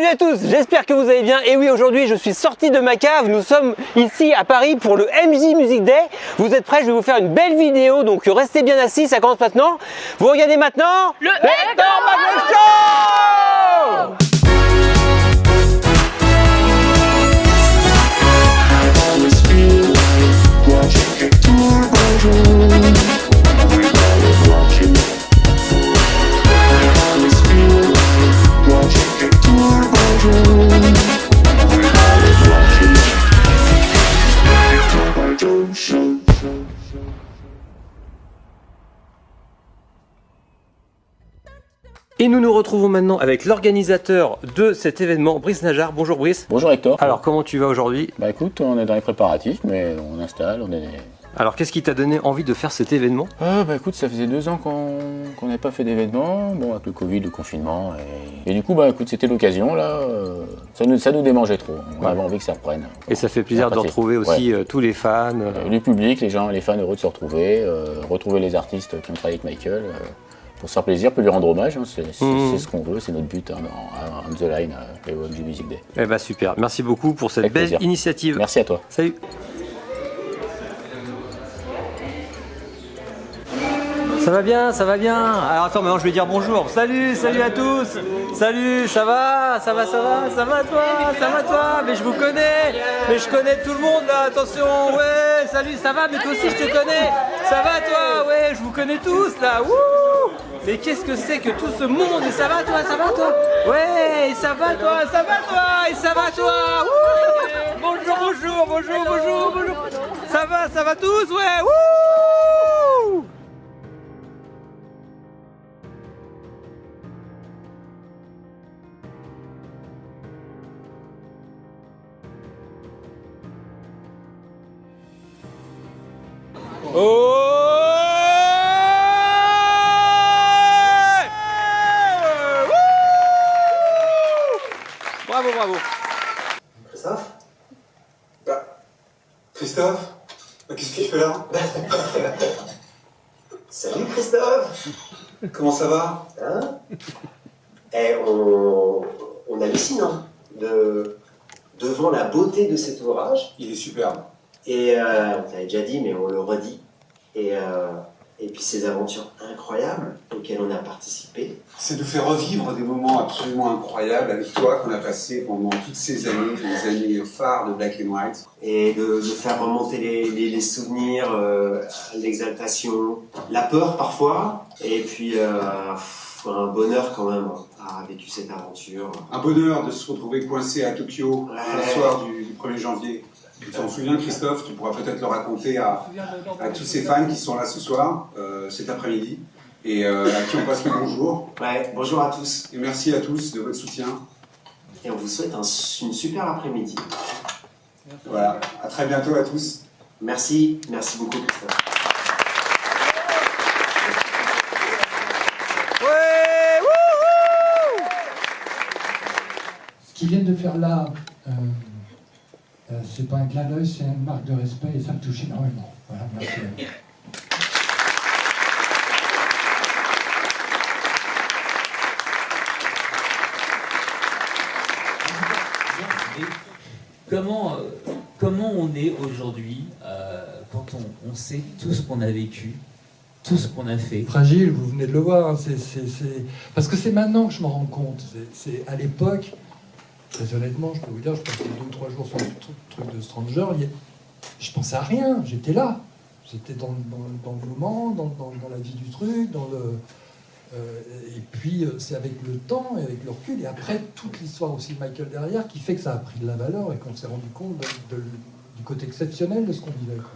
Salut à tous, j'espère que vous allez bien. Et oui, aujourd'hui je suis sorti de ma cave, nous sommes ici à Paris pour le MJ Music Day. Vous êtes prêts? Je vais vous faire une belle vidéo, donc restez bien assis, ça commence maintenant. Vous regardez maintenant le Hector McLeod Show. Et nous nous retrouvons maintenant avec l'organisateur de cet événement, Brice Najar. Bonjour Brice. Bonjour Hector. Alors comment tu vas aujourd'hui? Bah écoute, on est dans les préparatifs, mais on installe, on est... Alors qu'est-ce qui t'a donné envie de faire cet événement? Bah écoute, ça faisait 2 ans qu'on n'avait pas fait d'événement, bon avec le Covid, le confinement, et du coup bah écoute, c'était l'occasion là, ça nous démangeait trop, on avait envie que ça reprenne. Et ça fait plaisir de retrouver aussi tous les fans. Le public, les fans heureux de se retrouver, retrouver les artistes qui ont travaillé avec Michael, pour se faire plaisir, pour lui rendre hommage, hein, c'est ce qu'on veut, c'est notre but hein, dans On The Line et au MJ Music Day. Eh bah super, merci beaucoup pour cette Avec belle plaisir. initiative. Merci à toi. Salut. Ça va bien, ça va bien. Alors attends, maintenant je vais dire bonjour. Salut à tous. Salut, ça va toi, ça va toi. Mais je vous connais, mais je connais tout le monde là, attention, ouais, salut, ça va, mais toi aussi je te connais. Ça va toi, ouais, je vous connais tous là, wouh. Mais qu'est-ce que c'est que tout ce monde? Et ça va toi, ouais, et ça va toi, et ça va toi, wouh. Bonjour. Ça va tous, ouais, wouh. Oh! Bravo. Christophe? Christophe? Qu'est-ce qu'il fait là? Salut Christophe! Comment ça va? Hein? On hallucine hein, devant la beauté de cet ouvrage. Il est superbe. Et on t'avait déjà dit, mais on le redit. Et puis ces aventures incroyables auxquelles on a participé. C'est de faire revivre des moments absolument incroyables avec toi qu'on a passé pendant toutes ces années, les années phares de Black and White. Et de faire remonter les souvenirs, l'exaltation, la peur parfois. Et puis un bonheur quand même à avoir vécu cette aventure. Un bonheur de se retrouver coincé à Tokyo le soir du 1er janvier. Tu t'en souviens Christophe, tu pourras peut-être le raconter à tous ces fans qui sont là ce soir, cet après-midi, et à qui on passe le bonjour. Ouais, bonjour à tous. Et merci à tous de votre soutien. Et on vous souhaite une super après-midi. Voilà, à très bientôt à tous. Merci beaucoup Christophe. Ouais, wouhou. Ce qu'ils viennent de faire là, c'est pas un clin d'œil, c'est une marque de respect et ça me touche énormément. Voilà, merci. Comment on est aujourd'hui quand on sait tout ce qu'on a vécu, tout ce qu'on a fait? Fragile, vous venez de le voir, hein, parce que c'est maintenant que je m'en rends compte. C'est à l'époque, très honnêtement, je peux vous dire, je passais 2 ou 3 jours sur le truc de Stranger, je pensais à rien, j'étais là. J'étais dans le moment, dans la vie du truc, et puis c'est avec le temps et avec le recul, et après toute l'histoire aussi de Michael derrière, qui fait que ça a pris de la valeur et qu'on s'est rendu compte du côté exceptionnel de ce qu'on vivait. Quoi.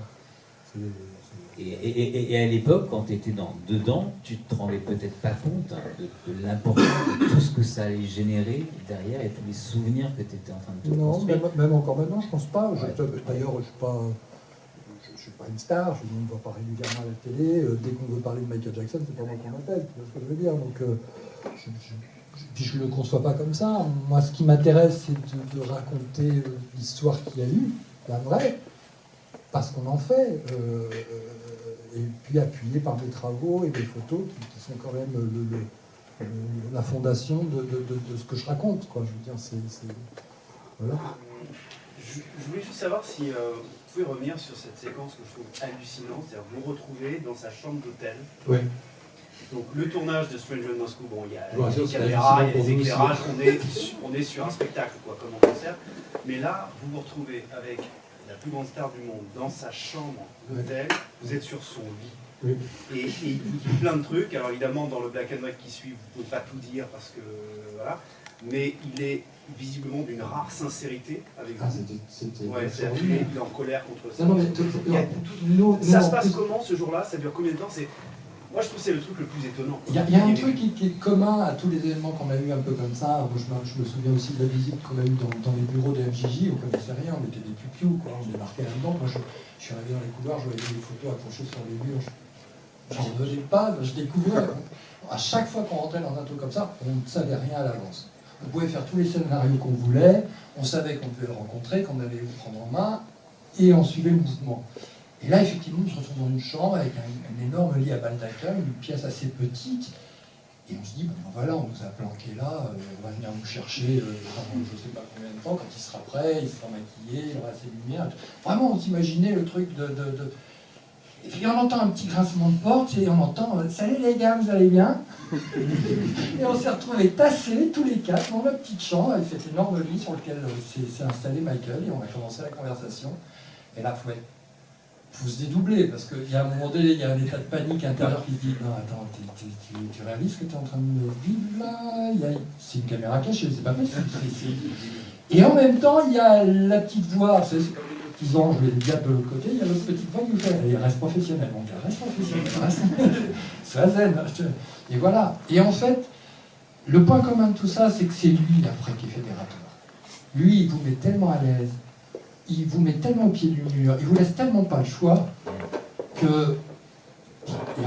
Et à l'époque, quand tu étais dedans, tu te rendais peut-être pas compte de l'importance de tout ce que ça allait générer derrière et tous les souvenirs que tu étais en train de te construire. Non, même encore maintenant, je pense pas. Ouais. D'ailleurs, je suis pas une star, je ne me vois pas régulièrement à la télé. Dès qu'on veut parler de Michael Jackson, c'est pas moi qu'on appelle, tu vois ce que je veux dire. Donc, puis je ne le conçois pas comme ça. Moi, ce qui m'intéresse, c'est de raconter l'histoire qu'il y a eu, la vraie, parce qu'on en fait. Et puis appuyé par des travaux et des photos qui sont quand même la fondation de ce que je raconte, quoi. Je veux dire, voilà. Je voulais juste savoir si vous pouvez revenir sur cette séquence que je trouve hallucinante, c'est-à-dire vous vous retrouvez dans sa chambre d'hôtel. Oui. Donc le tournage de Stranger in Moscow, bon, il y a Ouais, les c'est caméras, il y a hallucinant pour les nous éclairages, on est sur un spectacle, quoi, comme en concert. Mais là, vous vous retrouvez avec la plus grande star du monde dans sa chambre d'hôtel, vous êtes sur son lit. Oui. Et il vous dit plein de trucs. Alors évidemment, dans le black and white qui suit, vous ne pouvez pas tout dire parce que voilà. Mais il est visiblement d'une rare sincérité avec vous. Ah, c'était Ouais, c'est-à-dire qu'il est en colère contre ça. Non, mais Ça se passe comment ce jour-là? Ça dure combien de temps? Moi, je trouve que c'est le truc le plus étonnant. Il y a un truc qui est commun à tous les événements qu'on a eu un peu comme ça. Moi, je me souviens aussi de la visite qu'on a eue dans les bureaux de MJJ. On ne connaissait rien, on était des pupious, quoi. On débarquait là-dedans. Moi, je suis arrivé dans les couloirs, je voyais des photos accrochées sur les murs. J'en revenais pas, je découvrais. À chaque fois qu'on rentrait dans un truc comme ça, on ne savait rien à l'avance. On pouvait faire tous les scénarios qu'on voulait, on savait qu'on devait le rencontrer, qu'on allait le prendre en main, et on suivait le mouvement. Et là, effectivement, on se retrouve dans une chambre avec un énorme lit à baldaquin, une pièce assez petite, et on se dit, ben voilà, on nous a planqué là, on va venir nous chercher pendant je ne sais pas combien de temps, quand il sera prêt, il sera maquillé, il aura ses lumières. Vraiment, on s'imaginait le truc de... Et puis on entend un petit grincement de porte, et on entend « Salut les gars, vous allez bien ?» Et on s'est retrouvés tassés, tous les quatre, dans la petite chambre, avec cet énorme lit sur lequel s'est installé Michael, et on a commencé la conversation. Et là, faut se dédoubler, parce qu'il y a un moment donné, il y a un état de panique intérieur qui se dit « Non, attends, tu réalises ce que tu es en train de me vivre là? C'est une caméra cachée, c'est pas possible. » Et en même temps, il y a la petite voix, c'est comme les petits anges, les diables de l'autre côté, il y a l'autre petite voix qui vous fait « Allez, reste professionnel, mon gars, reste professionnel, sois zen. » Et voilà. Et en fait, le point commun de tout ça, c'est que c'est lui, après, qui est fédérateur. Lui, il vous met tellement à l'aise, il vous met tellement au pied du mur, il vous laisse tellement pas le choix que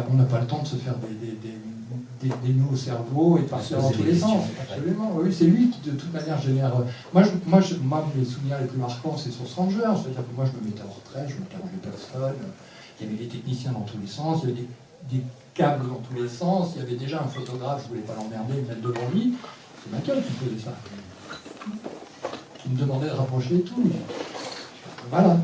on n'a pas le temps de se faire des nœuds au cerveau et de partir dans tous les sens. Absolument. Oui, c'est lui qui, de toute manière, génère. Moi, mes souvenirs les plus marquants, c'est sur Stranger. C'est-à-dire que moi, je me mettais en retrait, je ne m'interrogeais personne. Il y avait des techniciens dans tous les sens, il y avait des câbles dans tous les sens, il y avait déjà un photographe, je ne voulais pas l'emmerder, me mettre devant lui. C'est Michael qui faisait ça. Qui me demandait de rapprocher et tout. Voilà,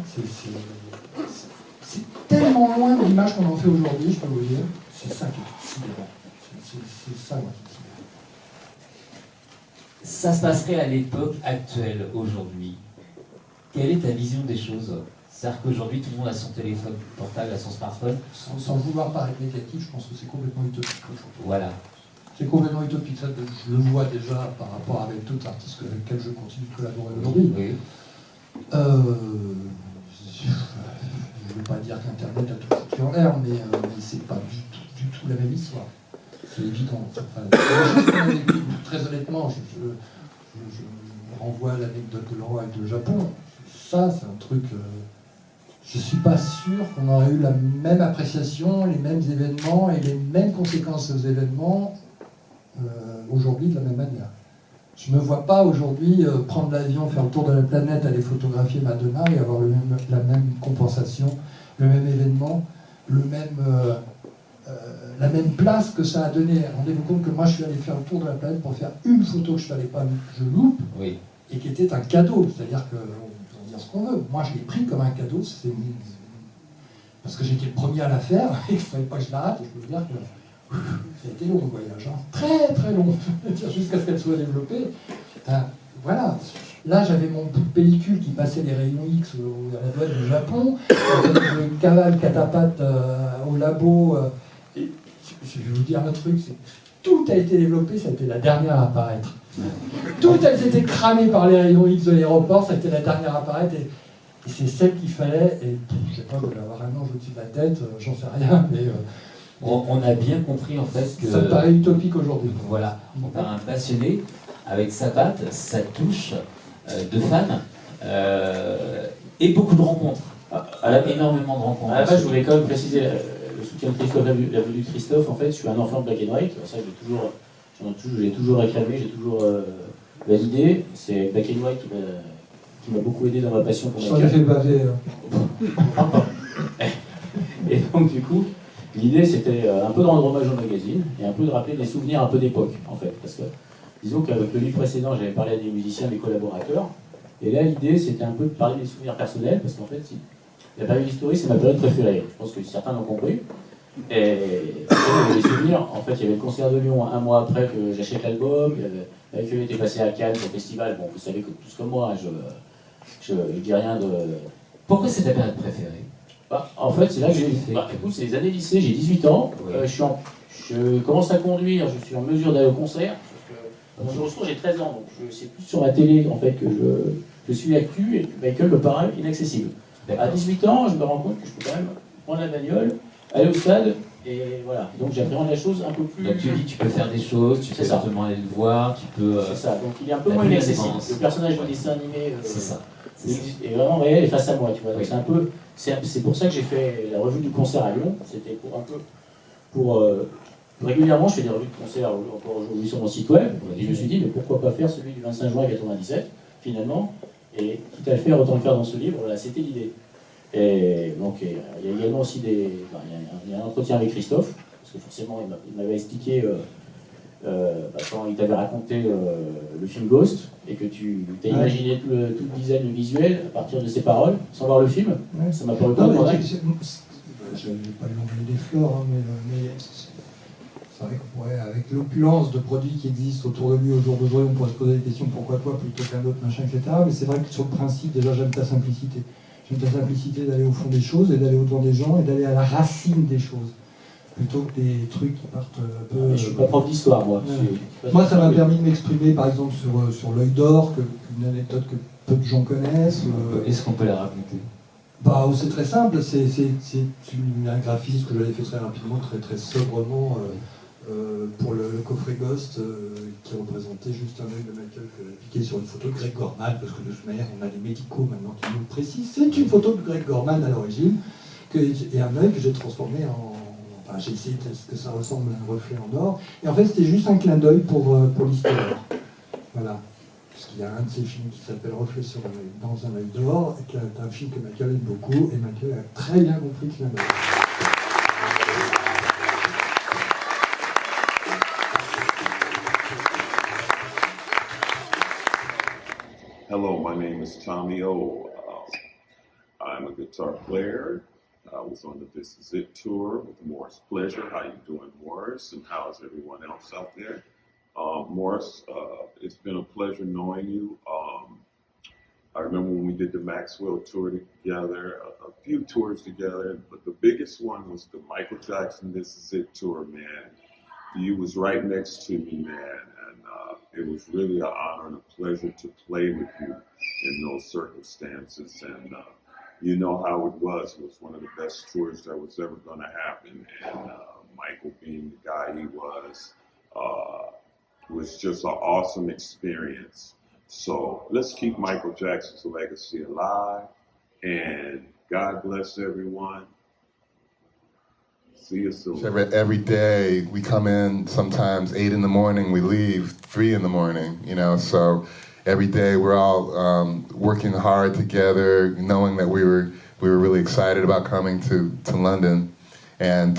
c'est tellement loin de l'image qu'on en fait aujourd'hui, je peux vous dire. C'est ça qui est sidérant. C'est ça, moi, qui est sidérant. Ça se passerait à l'époque actuelle, aujourd'hui. Quelle est ta vision des choses? C'est-à-dire qu'aujourd'hui, tout le monde a son téléphone portable, a son smartphone. Sans vouloir paraître négatif, je pense que c'est complètement utopique aujourd'hui. Voilà. C'est complètement utopique. Ça, je le vois déjà par rapport avec d'autres artistes avec lesquels je continue de collaborer aujourd'hui. Oui. Je ne veux pas dire qu'Internet a tout foutu en l'air, mais c'est pas du tout la même histoire. C'est évident. Enfin, très honnêtement, je renvoie à l'anecdote de Laurent avec le Japon. Ça, c'est un truc... je ne suis pas sûr qu'on aurait eu la même appréciation, les mêmes événements et les mêmes conséquences aux événements aujourd'hui de la même manière. Je ne me vois pas aujourd'hui prendre l'avion, faire le tour de la planète, aller photographier Madonna et avoir la même compensation, le même événement, la même place que ça a donné. Rendez-vous compte que moi je suis allé faire le tour de la planète pour faire une photo que je ne fallait pas je loupe, Oui. et qui était un cadeau. C'est-à-dire qu'on peut dire ce qu'on veut. Moi je l'ai pris comme un cadeau, parce que j'étais le premier à la faire, et qu'il ne fallait pas que je la rate, et je peux vous dire que ça a été long le voyage, hein. Très très long, jusqu'à ce qu'elle soit développée. Voilà, là j'avais mon bout de pellicule qui passait les rayons X à la douane du Japon, je cavale catapate au labo, et je vais vous dire un truc, c'est tout a été développé, ça a été la dernière à apparaître. Tout a été cramé par les rayons X de l'aéroport, ça a été la dernière à apparaître, et c'est celle qu'il fallait, et je sais pas, je vais avoir un ange au-dessus de la tête, j'en sais rien, mais... On a bien compris en fait que... Ça me paraît utopique aujourd'hui. Voilà, on a un passionné avec sa patte, sa touche de fan et beaucoup de rencontres. Énormément de rencontres. À la base, je voulais quand même préciser le soutien de Christophe, la venue de Christophe. En fait, je suis un enfant de Black and White. C'est ça que j'ai toujours réclamé, j'ai toujours validé. C'est Black and White qui m'a beaucoup aidé dans ma passion pour J'en ai fait baver. Et donc, du coup, L'idée, c'était un peu de rendre hommage au magazine et un peu de rappeler des souvenirs un peu d'époque, en fait. Parce que, disons qu'avec le livre précédent, j'avais parlé à des musiciens, des collaborateurs. Et là, l'idée, c'était un peu de parler des souvenirs personnels, parce qu'en fait, la période historique, c'est ma période préférée. Je pense que certains l'ont compris. Et les souvenirs, en fait, il y avait le concert de Lyon un mois après que j'achète l'album. L'accueil était passé à Cannes au festival. Bon, vous savez que tous comme moi, je dis rien de. Pourquoi c'est ta période préférée? Bah, en fait, c'est là que j'ai. Écoute, c'est les années lycée, j'ai 18 ans. Je commence à conduire, je suis en mesure d'aller au concert. Parce que, j'ai 13 ans, donc c'est plus sur la télé en fait que je suis l'actu et que Michael me paraît inaccessible. À 18 ans, je me rends compte que je peux quand même prendre la bagnole, aller au stade, et voilà. Donc j'appréhende la chose un peu plus. Donc tu dis tu peux faire des choses, tu peux simplement aller le voir, tu peux. C'est ça, donc il est un peu moins inaccessible. Le personnage de dessin animé c'est ça. est vraiment réel et face à moi, tu vois. Donc c'est un peu. C'est pour ça que j'ai fait la revue du concert à Lyon. C'était pour un peu. Régulièrement, je fais des revues de concert encore aujourd'hui sur mon site web. Et je me suis dit, mais pourquoi pas faire celui du 25 juin 97, finalement. Et quitte à le faire, autant le faire dans ce livre. Voilà, c'était l'idée. Et donc, il y a également aussi il y a un entretien avec Christophe, parce que forcément, il m'avait expliqué quand il t'avait raconté le film Ghost, et que tu as imaginé tout le design, le visuel, à partir de ses paroles, sans voir le film. Ouais. Ça m'a paru pas correct. Je ne vais pas lui envoyer des fleurs, hein, mais c'est vrai qu'on pourrait, avec l'opulence de produits qui existent autour de lui au jour d'aujourd'hui, on pourrait se poser des questions pourquoi toi plutôt qu'un autre, machin, etc. Mais c'est vrai que sur le principe, déjà, j'aime ta simplicité. J'aime ta simplicité d'aller au fond des choses et d'aller autour des gens et d'aller à la racine des choses. Plutôt que des trucs qui partent un peu. Je suis pas prof d'histoire, moi. Ouais. Moi, ça m'a permis de m'exprimer, par exemple, sur l'œil d'or, une anecdote que peu de gens connaissent. Est-ce qu'on peut la raconter? Bah, c'est très simple, c'est un graphisme que j'avais fait très rapidement, très sobrement, pour le coffret Ghost, qui représentait juste un œil de Michael que j'avais piqué sur une photo de Greg Gorman, parce que de toute manière, on a les médicaux maintenant qui nous le précisent. C'est une photo de Greg Gorman à l'origine, et un œil que j'ai transformé en. Enfin, j'ai essayé de ce que ça ressemble à un reflet en or. Et en fait, c'était juste un clin d'œil pour l'histoire. Voilà. Parce qu'il y a un de ces films qui s'appelle Reflet sur un œil, dans un œil d'or, et qui est un film que Michael aime beaucoup, et Michael a très bien compris le clin d'œil. Hello, my name is Tommy O. I'm a guitar player. I was on the This Is It tour with Morris Pleasure. How you doing, Morris? And how's everyone else out there? Morris, it's been a pleasure knowing you. I remember when we did the Maxwell tour together, a few tours together, but the biggest one was the Michael Jackson This Is It tour, man. You was right next to me, man, and it was really an honor and a pleasure to play with you in those circumstances. And you know how it was. It was one of the best tours that was ever going to happen. And Michael being the guy he was just an awesome experience. So let's keep Michael Jackson's legacy alive. And God bless everyone. See you soon. Every day we come in, sometimes 8 in the morning, we leave 3 in the morning, you know, so every day we're all working hard together, knowing that we were really excited about coming to London. And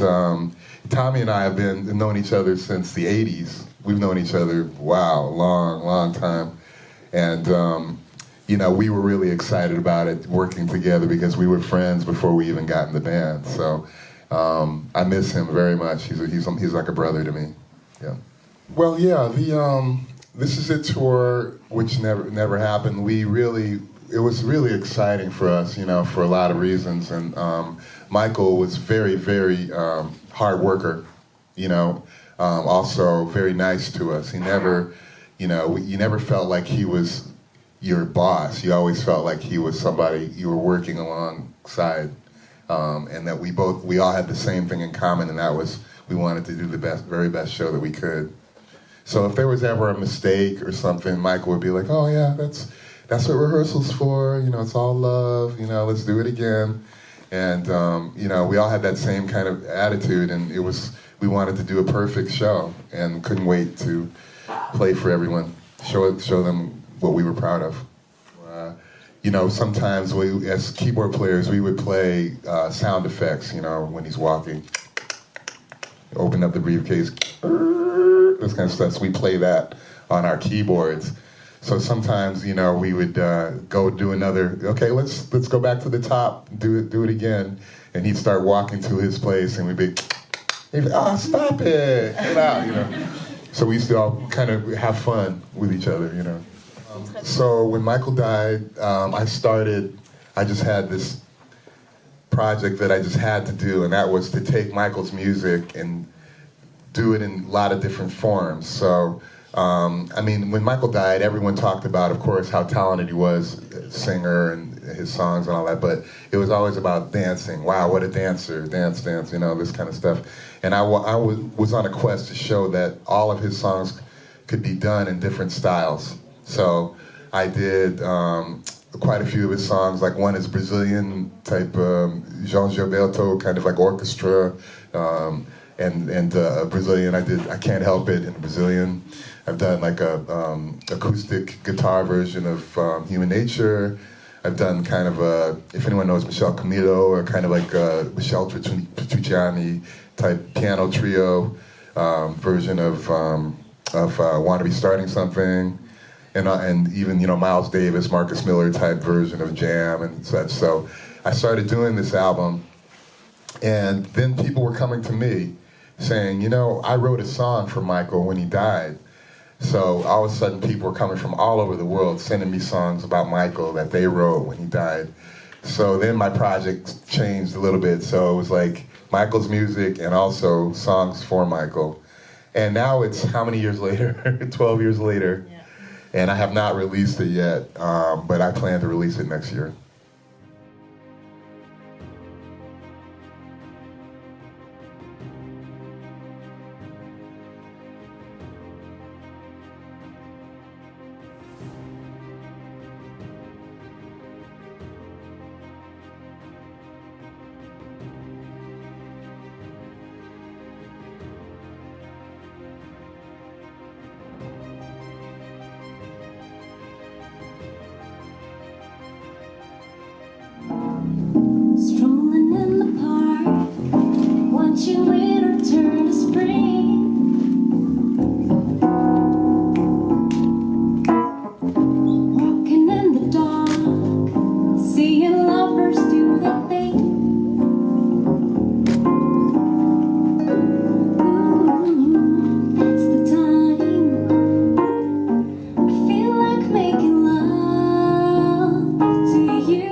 Tommy and I have known each other since the 80s. We've known each other, wow, long time. And, you know, we were really excited about it, working together, because we were friends before we even got in the band. So I miss him very much. He's like a brother to me. Yeah. Well, yeah, the This Is It tour, which never happened. It was really exciting for us, you know, for a lot of reasons. And Michael was very, very hard worker, you know, also very nice to us. He never, you know, you never felt like he was your boss. You always felt like he was somebody you were working alongside. And that we all had the same thing in common, and that was we wanted to do the very best show that we could. So if there was ever a mistake or something, Michael would be like, "Oh yeah, that's what rehearsal's for. You know, it's all love. You know, let's do it again." And you know, we all had that same kind of attitude, and we wanted to do a perfect show, and couldn't wait to play for everyone, show them what we were proud of. You know, sometimes we, as keyboard players, we would play sound effects, you know, when he's walking. open up the briefcase, this kind of stuff. So we play that on our keyboards. So sometimes, you know, we would go do another. Okay, let's go back to the top, do it again, and he'd start walking to his place, and he'd be, oh, stop it, get out, you know. So we used to all kind of have fun with each other, you know. So when Michael died, I just had this project that I just had to do, and that was to take Michael's music and do it in a lot of different forms. So, I mean, when Michael died, everyone talked about, of course, how talented he was, singer and his songs and all that, but it was always about dancing. Wow, what a dancer, dance, you know, this kind of stuff. And I was on a quest to show that all of his songs could be done in different styles. So I did quite a few of his songs, like one is Brazilian type, João Gilberto, kind of like orchestra, and Brazilian, I Can't Help It in Brazilian. I've done like a acoustic guitar version of Human Nature. I've done kind of if anyone knows Michel Camilo, or kind of like Michel Petrucciani type piano trio version of Want to Be Starting Something. And even, you know, Miles Davis, Marcus Miller type version of Jam and such. So I started doing this album, and then people were coming to me saying, you know, I wrote a song for Michael when he died. So all of a sudden people were coming from all over the world sending me songs about Michael that they wrote when he died. So then my project changed a little bit. So it was like Michael's music and also songs for Michael. And now it's how many years later? 12 years later. Yeah. And I have not released it yet, but I plan to release it next year. Strolling in the park, watching winter turn to spring. Walking in the dark, seeing lovers do their thing. Ooh, that's the time I feel like making love to you.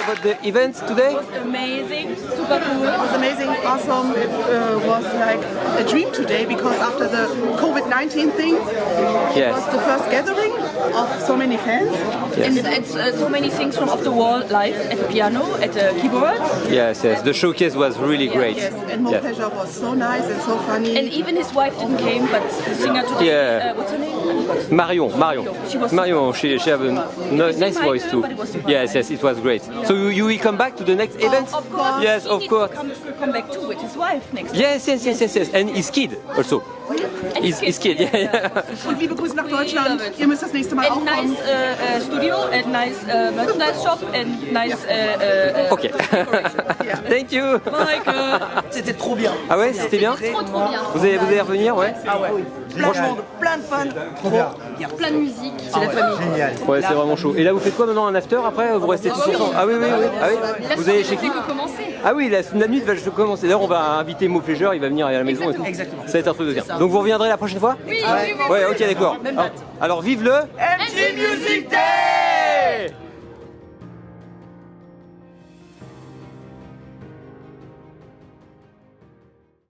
About the event today? It was amazing, super cool. It was amazing, awesome. It was like a dream today because after the COVID-19 thing, it was the first gathering of so many fans. Yes. And it's so many things from off the wall live at the piano, at the keyboard. Yes, yes. The showcase was really great. Yes, and Mo Pleasure was so nice and so funny. And even his wife didn't came, but the singer today, Yeah. what's her name? Marion. She was Marion, she have a nice voice too. Yes, yes, it was great. So you will come back to the next event? Of course. Yes, He of needs course. to come back too with his wife next time. Yes. And his kid also. His kid, yeah. Und liebe Grüße nach Deutschland. Ihr müsst das nächste Mal auch kommen. Nice studio, and nice merchandise shop, and nice. Ok. Thank you. C'était trop bien. Ah ouais, c'était bien. Trop bien. Vous allez revenir, ouais. Ah ouais. Franchement, plein de fans. Trop bien. Il y a plein de musique. C'est la famille. Génial. Ouais, c'est vraiment chaud. Et là, vous faites quoi maintenant, un after après? Vous restez tous ensemble? Ah oui. Ah oui. Vous allez chez qui? Ah oui, la nuit va se commencer. D'ailleurs, on va inviter Mo Pleasure, il va venir à la maison. Exactement. Ça va être un truc de bien. Donc vous reviendrez la prochaine fois? Oui. Ouais, ok, d'accord. Alors vive le MG Music Day.